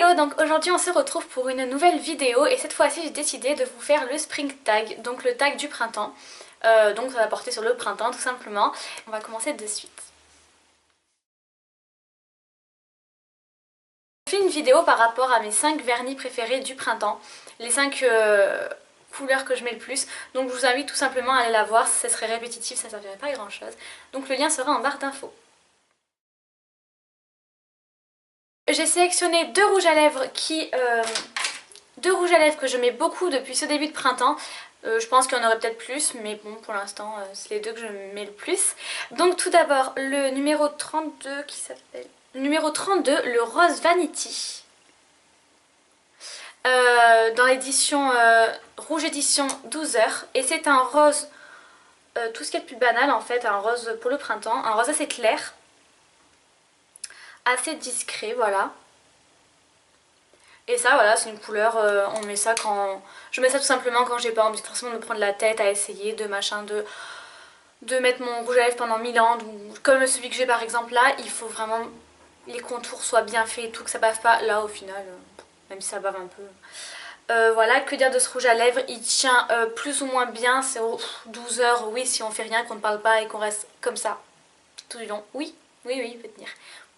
Hello, donc aujourd'hui on se retrouve pour une nouvelle vidéo et cette fois-ci j'ai décidé de vous faire le spring tag, donc le tag du printemps. Donc ça va porter sur le printemps tout simplement. On va commencer de suite. J'ai fait une vidéo par rapport à mes 5 vernis préférés du printemps, les 5 couleurs que je mets le plus. Donc je vous invite tout simplement à aller la voir, ça serait répétitif, ça ne servirait pas à grand chose. Donc le lien sera en barre d'infos. J'ai sélectionné deux rouges à lèvres que je mets beaucoup depuis ce début de printemps. Je pense qu'il y en aurait peut-être plus, mais bon, pour l'instant, c'est les deux que je mets le plus. Donc tout d'abord, le numéro 32 qui s'appelle... Numéro 32, le Rose Vanity. Dans l'édition Rouge Édition 12 heures. Et c'est un rose, tout ce qui est le plus banal en fait, un rose pour le printemps. Un rose assez clair. Assez discret, voilà. Et ça, voilà, c'est une couleur, on met ça quand... Je mets ça tout simplement quand j'ai pas envie forcément de me prendre la tête à essayer de machin, de mettre mon rouge à lèvres pendant 1000 ans. Comme celui que j'ai par exemple là, il faut vraiment les contours soient bien faits et tout, que ça bave pas. Là au final, même si ça bave un peu. Voilà, que dire de ce rouge à lèvres, il tient plus ou moins bien, c'est 12 heures, oui, si on fait rien, qu'on ne parle pas et qu'on reste comme ça tout du long. Oui, il peut tenir.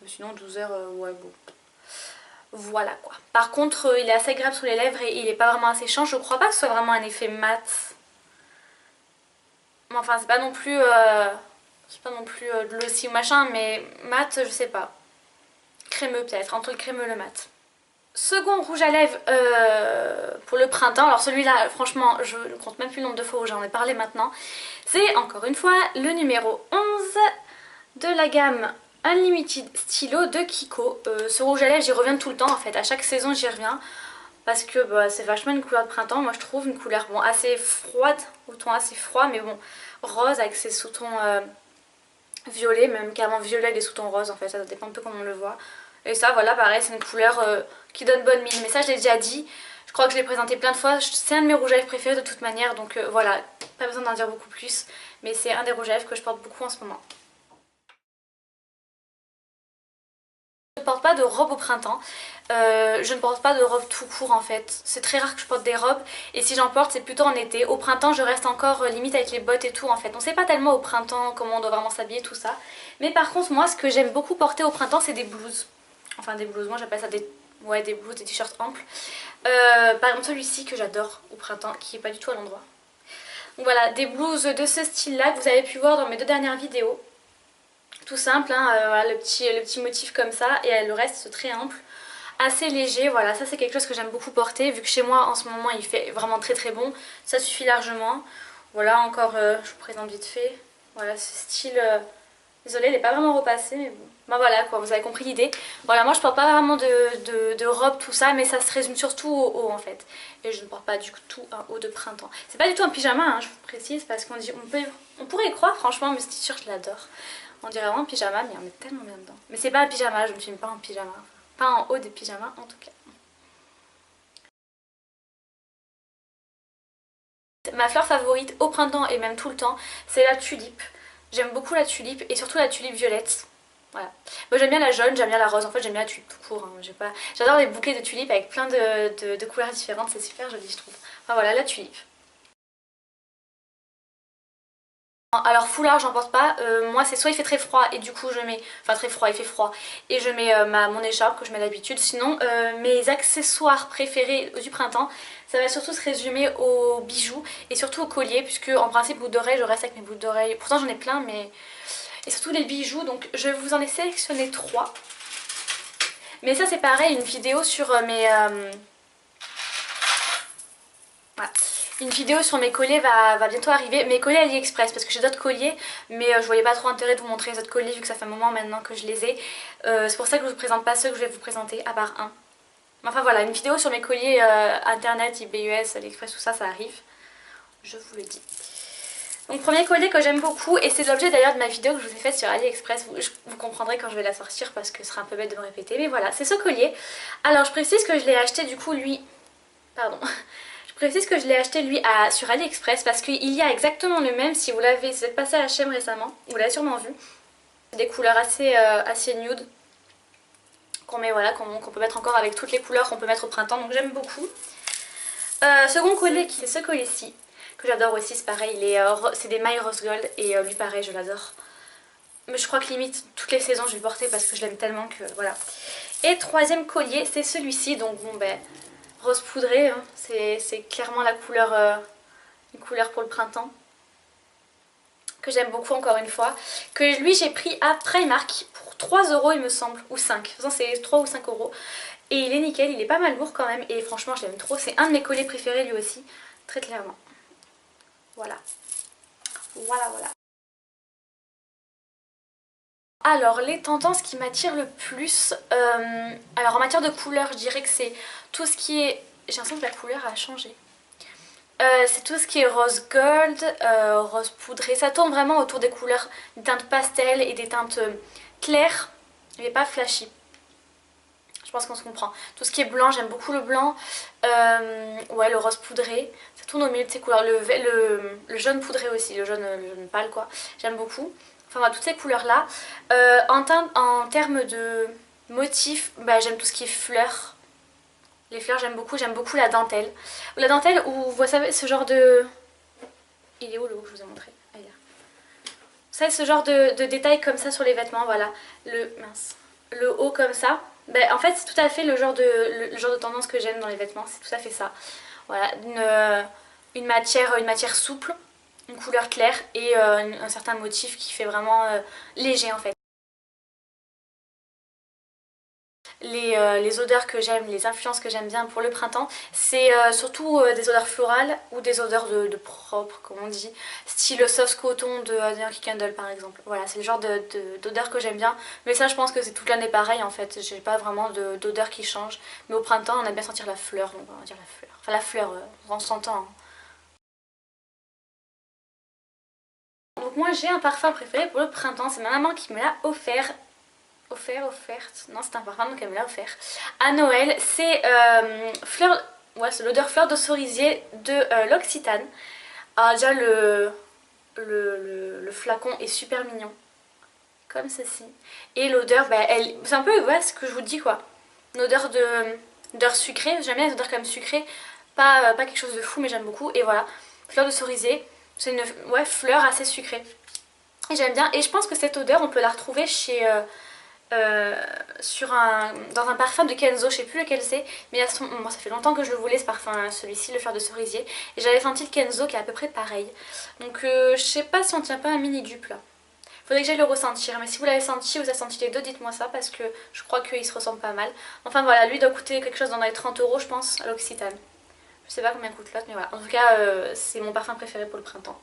Mais sinon 12 heures, ouais, bon... Voilà quoi. Par contre, il est assez agréable sur les lèvres et il est pas vraiment asséchant. Je crois pas que ce soit vraiment un effet mat. Mais enfin, c'est pas non plus, glossy ou machin, mais mat, je sais pas. Crémeux peut-être, entre le crémeux et le mat. Second rouge à lèvres pour le printemps. Alors celui-là, franchement, je ne compte même plus le nombre de fois où j'en ai parlé maintenant. C'est encore une fois le numéro 11 de la gamme Unlimited Stylo de Kiko. Ce rouge à lèvres, j'y reviens tout le temps en fait, à chaque saison j'y reviens. Parce que bah, c'est vachement une couleur de printemps, moi je trouve, une couleur bon, assez froide, au ton assez froid, mais bon, rose avec ses sous-tons violets, même carrément violet avec des sous-tons roses en fait, ça dépend un peu comment on le voit. Et ça voilà, pareil, c'est une couleur qui donne bonne mine, mais ça je l'ai déjà dit, je crois que je l'ai présenté plein de fois, c'est un de mes rouges à lèvres préférés de toute manière, donc voilà, pas besoin d'en dire beaucoup plus, mais c'est un des rouges à lèvres que je porte beaucoup en ce moment. Je ne porte pas de robe au printemps, je ne porte pas de robe tout court en fait, c'est très rare que je porte des robes et si j'en porte c'est plutôt en été. Au printemps je reste encore limite avec les bottes et tout en fait, on sait pas tellement au printemps comment on doit vraiment s'habiller tout ça. Mais par contre moi ce que j'aime beaucoup porter au printemps c'est des blouses, enfin des blouses, moi j'appelle ça des blouses, des t-shirts amples. Par exemple celui-ci que j'adore au printemps qui est pas du tout à l'endroit. Donc voilà, des blouses de ce style là que vous avez pu voir dans mes deux dernières vidéos. Tout simple, hein, voilà, le petit motif comme ça et le reste c'est très ample, assez léger, voilà, ça c'est quelque chose que j'aime beaucoup porter vu que chez moi en ce moment il fait vraiment très très bon, ça suffit largement. Voilà encore, je vous présente vite fait, voilà ce style, désolée il n'est pas vraiment repassé mais bon, bah voilà quoi, vous avez compris l'idée. Voilà, moi je porte pas vraiment de robe tout ça mais ça se résume surtout au haut en fait et je ne porte pas du tout un haut de printemps. C'est pas du tout un pyjama, hein, je vous précise parce on pourrait y croire franchement mais ce t-shirt je l'adore. On dirait vraiment un pyjama, mais on est tellement bien dedans. Mais c'est pas un pyjama, je ne filme pas en pyjama. Pas en haut des pyjamas en tout cas. Ma fleur favorite au printemps et même tout le temps, c'est la tulipe. J'aime beaucoup la tulipe et surtout la tulipe violette. Voilà. Moi j'aime bien la jaune, j'aime bien la rose, en fait j'aime bien la tulipe tout court. Hein. J'adore les bouquets de tulipes avec plein de couleurs différentes, c'est super joli je trouve. Enfin voilà, la tulipe. Alors foulard j'en porte pas, moi c'est soit il fait très froid et du coup je mets, enfin très froid, il fait froid et je mets mon écharpe que je mets d'habitude. Sinon mes accessoires préférés du printemps ça va surtout se résumer aux bijoux et surtout aux colliers puisque en principe boucles d'oreilles je reste avec mes boucles d'oreilles, pourtant j'en ai plein mais... Et surtout les bijoux, donc je vous en ai sélectionné 3. Mais ça c'est pareil, une vidéo sur mes... Voilà. Une vidéo sur mes colliers va bientôt arriver, mes colliers AliExpress parce que j'ai d'autres colliers mais je voyais pas trop intérêt de vous montrer les autres colliers vu que ça fait un moment maintenant que je les ai. C'est pour ça que je vous présente pas ceux que je vais vous présenter à part un. Enfin voilà, une vidéo sur mes colliers internet, eBay US, AliExpress, tout ça, ça arrive. Je vous le dis. Donc premier collier que j'aime beaucoup et c'est l'objet d'ailleurs de ma vidéo que je vous ai faite sur AliExpress, vous comprendrez quand je vais la sortir parce que ce sera un peu bête de me répéter, mais voilà, c'est ce collier. Alors je précise que je l'ai acheté du coup lui, pardon, je précise que je l'ai acheté lui sur AliExpress parce qu'il y a exactement le même si vous êtes passé à H&M récemment, vous l'avez sûrement vu. Des couleurs assez nude, qu'on met, voilà, qu'on peut mettre encore avec toutes les couleurs qu'on peut mettre au printemps, donc j'aime beaucoup. Second collier, c'est ce collier-ci, que j'adore aussi, c'est pareil, c'est des mailles rose gold et lui pareil, je l'adore. Mais je crois que limite toutes les saisons je vais le porter parce que je l'aime tellement que voilà. Et troisième collier, c'est celui-ci, donc bon ben rose poudré, hein. C'est clairement la couleur, une couleur pour le printemps. Que j'aime beaucoup encore une fois. Que lui j'ai pris à Primark pour 3 € il me semble, ou 5. C'est 3 ou 5 euros. Et il est nickel, il est pas mal lourd quand même et franchement je l'aime trop. C'est un de mes colliers préférés lui aussi, très clairement. Voilà. Voilà, voilà. Alors les tendances qui m'attirent le plus, alors en matière de couleur je dirais que c'est tout ce qui est, j'ai l'impression que la couleur a changé, c'est tout ce qui est rose gold, rose poudré, ça tourne vraiment autour des couleurs, des teintes pastel et des teintes claires mais pas flashy. Je pense qu'on se comprend. Tout ce qui est blanc, j'aime beaucoup le blanc, ouais le rose poudré, ça tourne au milieu de ces couleurs, le jaune poudré aussi, le jaune pâle quoi, j'aime beaucoup. Enfin voilà, toutes ces couleurs là. En termes de motifs, bah, j'aime tout ce qui est fleurs. Les fleurs j'aime beaucoup la dentelle. La dentelle où vous savez ce genre de... Il est où le haut que je vous ai montré? Ah, il est là. Vous savez ce genre de détails comme ça sur les vêtements, voilà. Le haut comme ça. Bah, en fait c'est tout à fait le genre de tendance que j'aime dans les vêtements, c'est tout à fait ça. Voilà, une matière souple, une couleur claire et un certain motif qui fait vraiment léger en fait. Les odeurs que j'aime, les influences que j'aime bien pour le printemps, c'est surtout des odeurs florales ou des odeurs de propre, comme on dit, style soft coton de Yankee Candle par exemple. Voilà, c'est le genre d'odeur que j'aime bien, mais ça je pense que c'est toute l'année pareil en fait, j'ai pas vraiment d'odeur qui change, mais au printemps on aime bien sentir la fleur, donc on va dire la fleur, enfin la fleur, on s'entend. Hein. Donc moi j'ai un parfum préféré pour le printemps, c'est ma maman qui me l'a offert. Offerte, non c'est un parfum donc elle me l'a offert. À Noël, c'est ouais, c'est l'odeur fleur de cerisier de l'Occitane. Alors déjà le flacon est super mignon, comme ceci. Et l'odeur, bah, c'est un peu ouais, ce que je vous dis quoi. Une odeur d'odeur sucrée, j'aime bien les odeurs comme sucrées, pas quelque chose de fou mais j'aime beaucoup. Et voilà, fleur de cerisier, c'est une ouais, fleur assez sucrée. Et j'aime bien, et je pense que cette odeur on peut la retrouver chez... dans un parfum de Kenzo, je sais plus lequel c'est, mais bon, ça fait longtemps que je le voulais ce parfum, celui-ci, le fleur de cerisier, et j'avais senti le Kenzo qui est à peu près pareil. Donc je sais pas si on tient pas un mini dupe là. Faudrait que j'aille le ressentir, mais si vous l'avez senti, vous avez senti les deux, dites-moi ça parce que je crois qu'il se ressemble pas mal. Enfin voilà, lui doit coûter quelque chose dans les 30 € je pense à l'Occitane. Je sais pas combien coûte l'autre, mais voilà. En tout cas, c'est mon parfum préféré pour le printemps.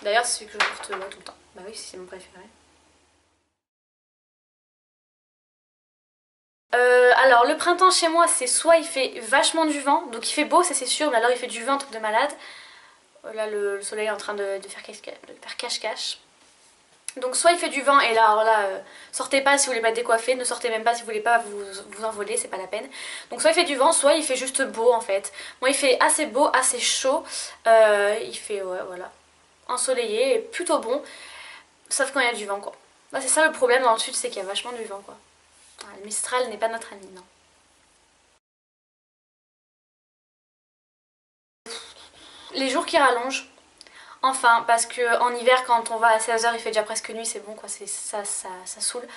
D'ailleurs, c'est celui que je porte moi tout le temps. Bah oui, c'est mon préféré. Alors le printemps chez moi c'est soit il fait vachement du vent, donc il fait beau ça c'est sûr, mais alors il fait du vent, un truc de malade. Là le soleil est en train de faire cache-cache. Donc soit il fait du vent et là, alors là sortez pas si vous voulez pas décoiffer, ne sortez même pas si vous voulez pas vous envoler, c'est pas la peine. Donc soit il fait du vent, soit il fait juste beau en fait. Moi il fait assez beau, assez chaud, il fait ouais, voilà, ensoleillé et plutôt bon, sauf quand il y a du vent quoi. Là c'est ça le problème dans le sud, c'est qu'il y a vachement du vent quoi. Le Mistral n'est pas notre ami, non. Les jours qui rallongent, enfin, parce qu'en hiver, quand on va à 16 h, il fait déjà presque nuit, c'est bon quoi, ça saoule.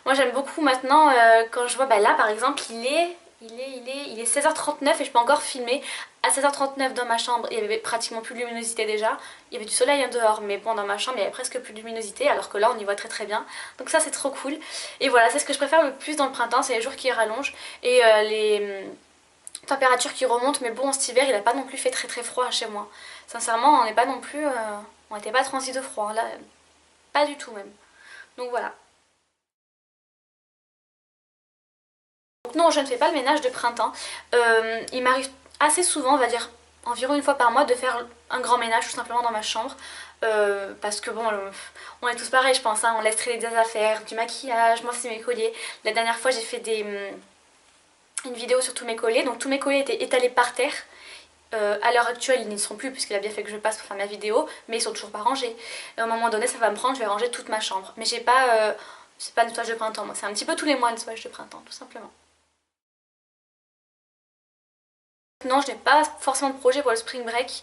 Moi j'aime beaucoup maintenant, quand je vois, bah là par exemple, il est 16 h 39 et je peux encore filmer. À 16 h 39 dans ma chambre, il y avait pratiquement plus de luminosité déjà. Il y avait du soleil hein, dehors, mais bon, dans ma chambre, il y avait presque plus de luminosité, alors que là, on y voit très très bien. Donc ça, c'est trop cool. Et voilà, c'est ce que je préfère le plus dans le printemps, c'est les jours qui rallongent et les températures qui remontent. Mais bon, cet hiver, il n'a pas non plus fait très très froid chez moi. Sincèrement, on n'est pas non plus... on n'était pas transi de froid, là, pas du tout même. Donc voilà. Donc non, je ne fais pas le ménage de printemps. Il m'arrive assez souvent, on va dire environ une fois par mois, de faire un grand ménage tout simplement dans ma chambre. Parce que bon, on est tous pareils je pense, hein, on laisse traîner des affaires, du maquillage, moi c'est mes colliers. La dernière fois j'ai fait une vidéo sur tous mes colliers, donc tous mes colliers étaient étalés par terre. À l'heure actuelle ils n'y seront plus puisqu'il a bien fait que je passe pour faire ma vidéo, mais ils sont toujours pas rangés. Et à un moment donné ça va me prendre, je vais ranger toute ma chambre. Mais j'ai pas c'est pas le nettoyage de printemps, moi c'est un petit peu tous les mois le nettoyage de printemps tout simplement. Non, je n'ai pas forcément de projet pour le spring break,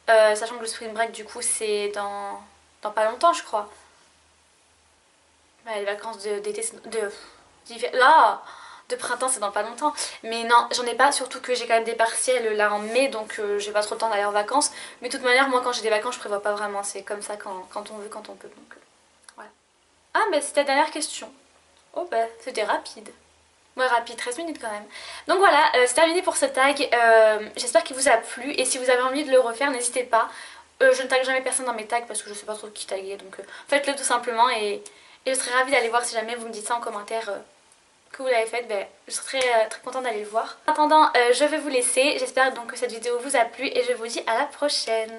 sachant que le spring break du coup c'est dans pas longtemps je crois. Bah, les vacances d'été, là, de printemps c'est dans pas longtemps. Mais non, j'en ai pas, surtout que j'ai quand même des partiels là en mai, donc j'ai pas trop le temps d'aller en vacances. Mais de toute manière, moi quand j'ai des vacances, je prévois pas vraiment, c'est comme ça quand on veut, quand on peut. Donc voilà. Ah, mais c'était la dernière question. Oh bah, c'était rapide. Ouais, rapide, 13 minutes quand même. Donc voilà, c'est terminé pour ce tag. J'espère qu'il vous a plu. Et si vous avez envie de le refaire, n'hésitez pas. Je ne tague jamais personne dans mes tags parce que je sais pas trop qui taguer. Donc faites-le tout simplement. Et je serais ravie d'aller voir si jamais vous me dites ça en commentaire que vous l'avez fait. Ben, je serais très contente d'aller le voir. En attendant, je vais vous laisser. J'espère donc que cette vidéo vous a plu. Et je vous dis à la prochaine.